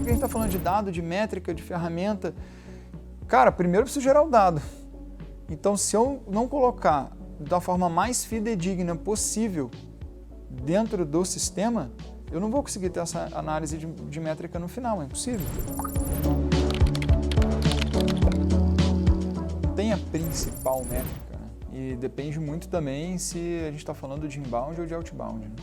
que a gente está falando de dado, de métrica, de ferramenta? Cara, primeiro eu preciso gerar o dado. Então, se eu não colocar da forma mais fidedigna possível dentro do sistema, eu não vou conseguir ter essa análise de métrica no final, é impossível. Tem a principal métrica, né? E depende muito também se a gente está falando de inbound ou de outbound, né?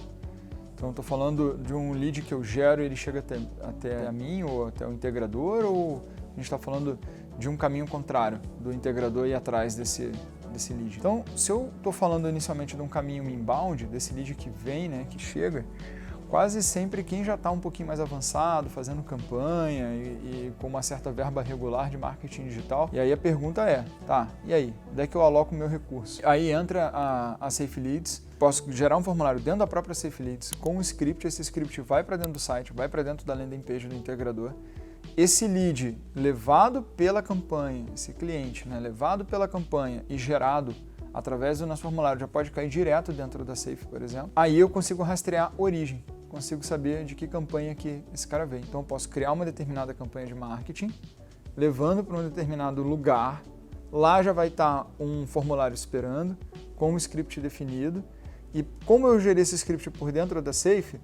Então, estou falando de um lead que eu gero e ele chega até a mim ou até o integrador, ou a gente está falando de um caminho contrário, do integrador ir atrás desse lead. Então, se eu estou falando inicialmente de um caminho inbound, desse lead que vem, né, que chega, quase sempre quem já está um pouquinho mais avançado, fazendo campanha e com uma certa verba regular de marketing digital. E aí a pergunta é, tá, e aí? Onde é que eu aloco o meu recurso? Aí entra a Safe Leads. Posso gerar um formulário dentro da própria Safe Leads com um script. Esse script vai para dentro do site, vai para dentro da landing page do integrador. Esse lead levado pela campanha, esse cliente, né, levado pela campanha e gerado através do nosso formulário, já pode cair direto dentro da Safe, por exemplo. Aí eu consigo rastrear a origem, consigo saber de que campanha que esse cara veio. Então eu posso criar uma determinada campanha de marketing, levando para um determinado lugar, lá já vai estar um formulário esperando, com um script definido, e como eu gerei esse script por dentro da Safe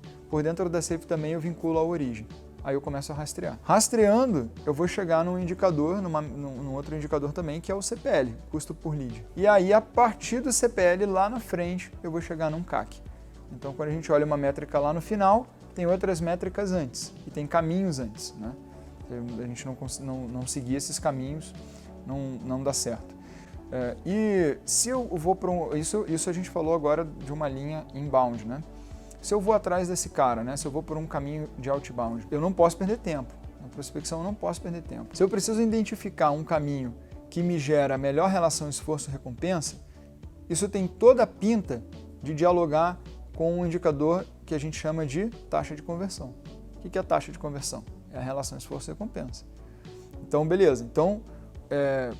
também eu vinculo a origem. Aí eu começo a rastrear. Rastreando, eu vou chegar num indicador, num outro indicador também, que é o CPL, custo por lead. E aí, a partir do CPL, lá na frente, eu vou chegar num CAC. Então, quando a gente olha uma métrica lá no final, tem outras métricas antes, e tem caminhos antes, né? A gente não seguir esses caminhos, não dá certo. E se eu vou para isso a gente falou agora de uma linha inbound, né? Se eu vou atrás desse cara, né? Se eu vou por um caminho de outbound, eu não posso perder tempo. Na prospecção eu não posso perder tempo. Se eu preciso identificar um caminho que me gera a melhor relação esforço-recompensa, isso tem toda a pinta de dialogar com um indicador que a gente chama de taxa de conversão. O que é a taxa de conversão? É a relação esforço-recompensa. Então, beleza. Então,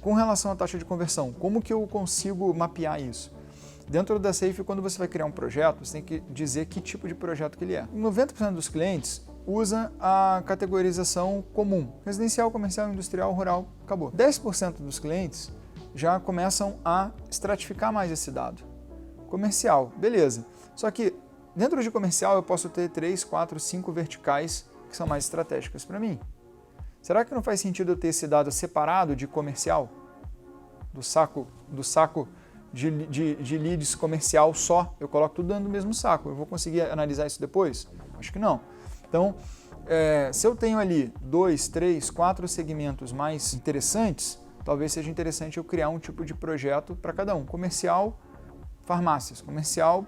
com relação à taxa de conversão, como que eu consigo mapear isso? Dentro da Safe, quando você vai criar um projeto, você tem que dizer que tipo de projeto que ele é. 90% dos clientes usa a categorização comum, residencial, comercial, industrial, rural, acabou. 10% dos clientes já começam a estratificar mais esse dado. Comercial, beleza. Só que dentro de comercial eu posso ter 3, 4, 5 verticais que são mais estratégicas para mim. Será que não faz sentido eu ter esse dado separado de comercial? Do saco de leads comercial só, eu coloco tudo dentro do mesmo saco. Eu vou conseguir analisar isso depois? Acho que não. Então, se eu tenho ali 2, 3, 4 segmentos mais interessantes, talvez seja interessante eu criar um tipo de projeto para cada um. Comercial, farmácias, comercial,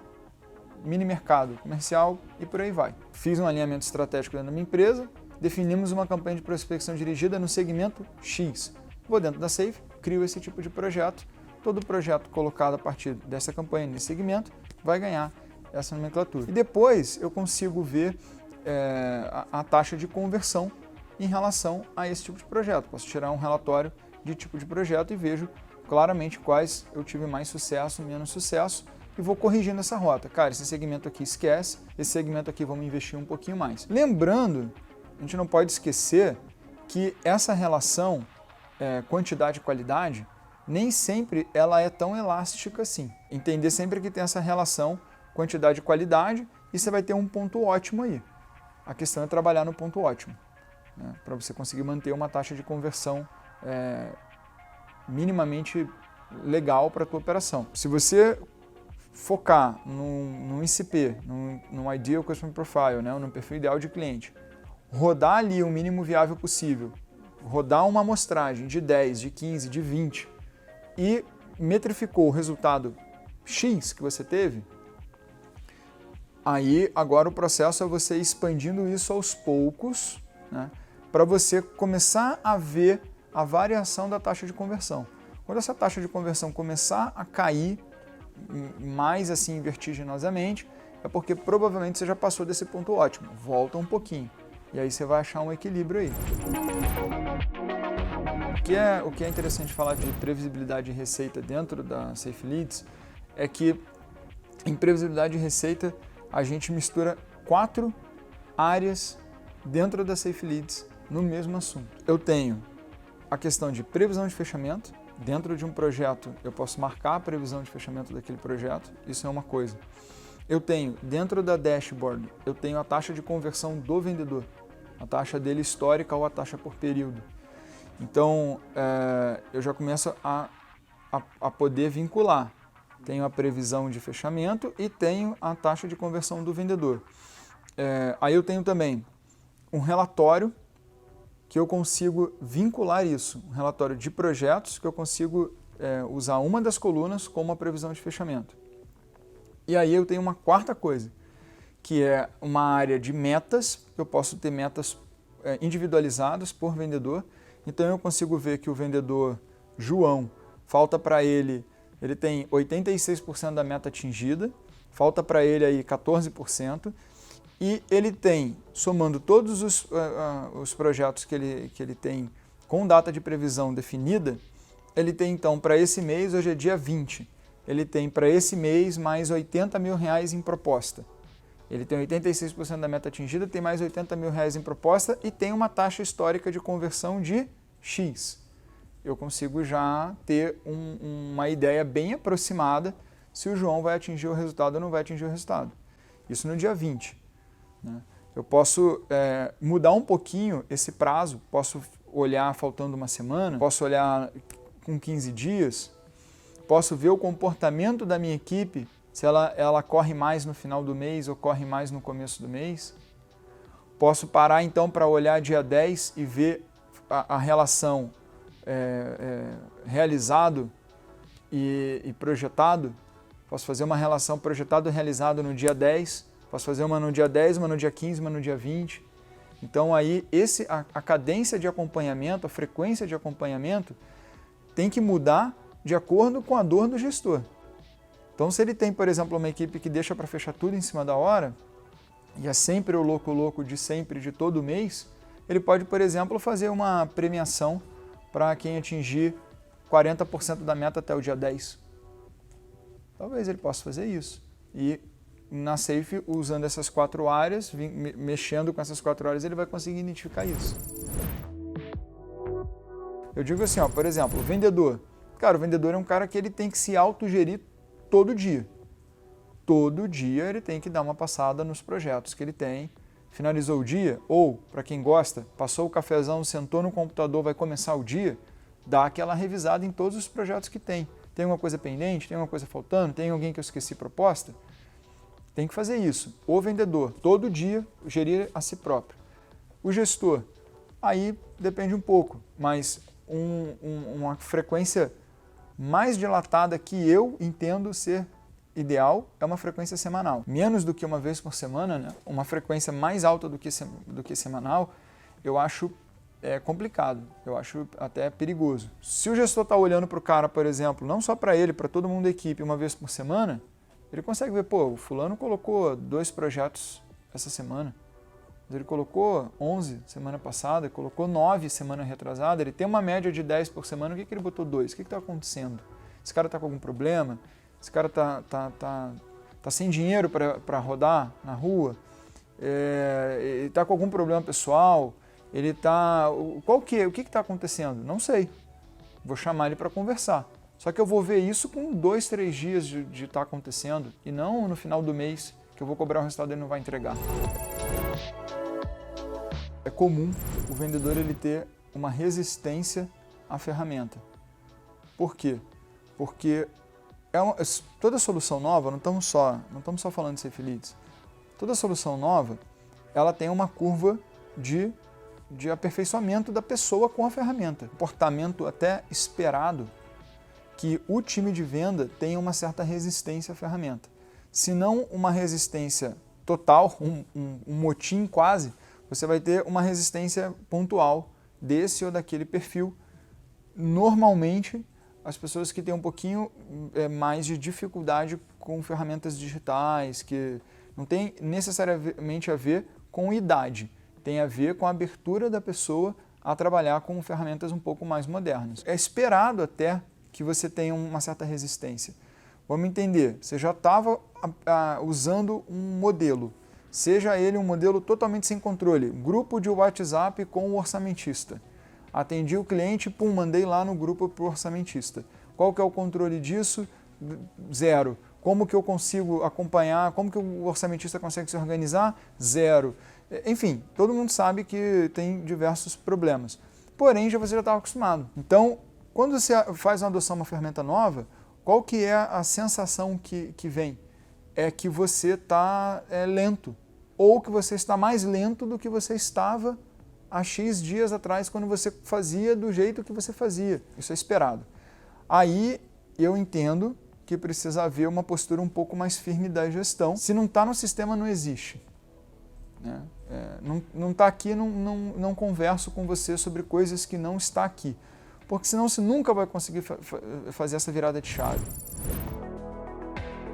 mini mercado, comercial e por aí vai. Fiz um alinhamento estratégico dentro da minha empresa, definimos uma campanha de prospecção dirigida no segmento X. Vou dentro da Safe, crio esse tipo de projeto. Todo projeto colocado a partir dessa campanha, nesse segmento, vai ganhar essa nomenclatura. E depois eu consigo ver a taxa de conversão em relação a esse tipo de projeto. Posso tirar um relatório de tipo de projeto e vejo claramente quais eu tive mais sucesso, menos sucesso, e vou corrigindo essa rota. Cara, esse segmento aqui esquece, esse segmento aqui vamos investir um pouquinho mais. Lembrando, a gente não pode esquecer que essa relação quantidade e qualidade nem sempre ela é tão elástica assim. Entender sempre que tem essa relação quantidade e qualidade e você vai ter um ponto ótimo aí. A questão é trabalhar no ponto ótimo, né, para você conseguir manter uma taxa de conversão minimamente legal para a tua operação. Se você focar num ICP, num Ideal Customer Profile, né, no perfil ideal de cliente, rodar ali o mínimo viável possível, rodar uma amostragem de 10, de 15, de 20, e metrificou o resultado X que você teve, aí agora o processo é você expandindo isso aos poucos, né, para você começar a ver a variação da taxa de conversão. Quando essa taxa de conversão começar a cair mais assim vertiginosamente, é porque provavelmente você já passou desse ponto ótimo. Volta um pouquinho e aí você vai achar um equilíbrio aí. O que é interessante falar de previsibilidade de receita dentro da Safe Leads é que em previsibilidade de receita a gente mistura 4 áreas dentro da Safe Leads no mesmo assunto. Eu tenho a questão de previsão de fechamento. Dentro de um projeto, eu posso marcar a previsão de fechamento daquele projeto, isso é uma coisa. Eu tenho, dentro da dashboard, eu tenho a taxa de conversão do vendedor, a taxa dele histórica ou a taxa por período. Então, eu já começo a poder vincular. Tenho a previsão de fechamento e tenho a taxa de conversão do vendedor. Aí eu tenho também um relatório que eu consigo vincular isso, um relatório de projetos que eu consigo usar uma das colunas como a previsão de fechamento. E aí eu tenho uma quarta coisa, que é uma área de metas, eu posso ter metas individualizadas por vendedor, então eu consigo ver que o vendedor João, falta para ele tem 86% da meta atingida, falta para ele aí 14%, e ele tem, somando todos os projetos que ele tem com data de previsão definida, ele tem então para esse mês, hoje é dia 20, ele tem para esse mês mais R$80 mil em proposta. Ele tem 86% da meta atingida, tem mais R$80 mil em proposta e tem uma taxa histórica de conversão de X. Eu consigo já ter uma ideia bem aproximada se o João vai atingir o resultado ou não vai atingir o resultado. Isso no dia 20. Eu posso mudar um pouquinho esse prazo, posso olhar faltando uma semana, posso olhar com 15 dias, posso ver o comportamento da minha equipe, se ela corre mais no final do mês ou corre mais no começo do mês. Posso parar então para olhar dia 10 e ver a relação realizado e projetado. Posso fazer uma relação projetado e realizado no dia 10, posso fazer uma no dia 10, uma no dia 15, uma no dia 20. Então aí a cadência de acompanhamento, a frequência de acompanhamento tem que mudar de acordo com a dor do gestor. Então se ele tem, por exemplo, uma equipe que deixa para fechar tudo em cima da hora, e é sempre o louco de sempre, de todo mês, ele pode, por exemplo, fazer uma premiação para quem atingir 40% da meta até o dia 10. Talvez ele possa fazer isso. E na Safe, usando essas 4 áreas, mexendo com essas 4 áreas, ele vai conseguir identificar isso. Eu digo assim, por exemplo, o vendedor. Cara, o vendedor é um cara que ele tem que se autogerir todo dia. Todo dia ele tem que dar uma passada nos projetos que ele tem. Finalizou o dia, ou, para quem gosta, passou o cafezão, sentou no computador, vai começar o dia, dá aquela revisada em todos os projetos que tem. Tem uma coisa pendente, tem uma coisa faltando, tem alguém que eu esqueci proposta? Tem que fazer isso. O vendedor, todo dia, gerir a si próprio. O gestor, aí depende um pouco, mas uma frequência mais dilatada que eu entendo ser ideal é uma frequência semanal. Menos do que uma vez por semana, né? Uma frequência mais alta do que semanal, eu acho complicado, eu acho até perigoso. Se o gestor está olhando para o cara, por exemplo, não só para ele, para todo mundo da equipe, uma vez por semana, ele consegue ver, pô, o fulano colocou 2 projetos essa semana, ele colocou 11 semana passada, colocou 9 semana retrasada, ele tem uma média de 10 por semana, por que ele botou 2? O que está acontecendo? Esse cara está com algum problema? Esse cara tá sem dinheiro para rodar na rua? Ele está com algum problema pessoal? Ele está... O que está acontecendo? Não sei. Vou chamar ele para conversar. Só que eu vou ver isso com 2, 3 dias de estar acontecendo e não no final do mês que eu vou cobrar o resultado e ele não vai entregar. É comum o vendedor ele ter uma resistência à ferramenta. Por quê? Porque toda solução nova, não estamos só falando de Safe Leads, toda solução nova ela tem uma curva de aperfeiçoamento da pessoa com a ferramenta. Comportamento até esperado que o time de venda tenha uma certa resistência à ferramenta. Se não uma resistência total, um motim quase, você vai ter uma resistência pontual desse ou daquele perfil. Normalmente, as pessoas que têm um pouquinho mais de dificuldade com ferramentas digitais, que não tem necessariamente a ver com idade, tem a ver com a abertura da pessoa a trabalhar com ferramentas um pouco mais modernas. É esperado até que você tenha uma certa resistência. Vamos entender, você já estava usando um modelo, seja ele um modelo totalmente sem controle, grupo de WhatsApp com o orçamentista. Atendi o cliente, pum, mandei lá no grupo para o orçamentista. Qual que é o controle disso? Zero. Como que eu consigo acompanhar? Como que o orçamentista consegue se organizar? Zero. Enfim, todo mundo sabe que tem diversos problemas. Porém, você já estava acostumado. Então, quando você faz uma adoção de uma ferramenta nova, qual que é a sensação que vem? É que você está lento. Ou que você está mais lento do que você estava há X dias atrás, quando você fazia do jeito que você fazia. Isso é esperado. Aí eu entendo que precisa haver uma postura um pouco mais firme da gestão. Se não está no sistema, não existe. Né? Não está aqui, não converso com você sobre coisas que não está aqui. Porque senão você nunca vai conseguir fazer essa virada de chave.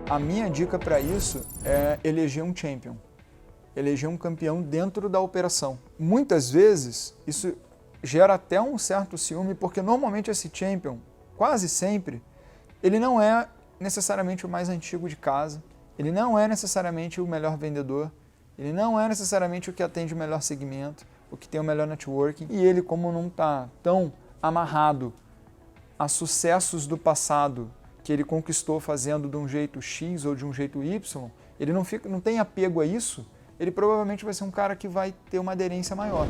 A minha dica para isso é eleger um champion. Eleger um campeão dentro da operação. Muitas vezes, isso gera até um certo ciúme, porque normalmente esse champion, quase sempre, ele não é necessariamente o mais antigo de casa, ele não é necessariamente o melhor vendedor, ele não é necessariamente o que atende o melhor segmento, o que tem o melhor networking, e ele, como não está tão amarrado a sucessos do passado que ele conquistou fazendo de um jeito X ou de um jeito Y, ele não tem apego a isso, ele provavelmente vai ser um cara que vai ter uma aderência maior.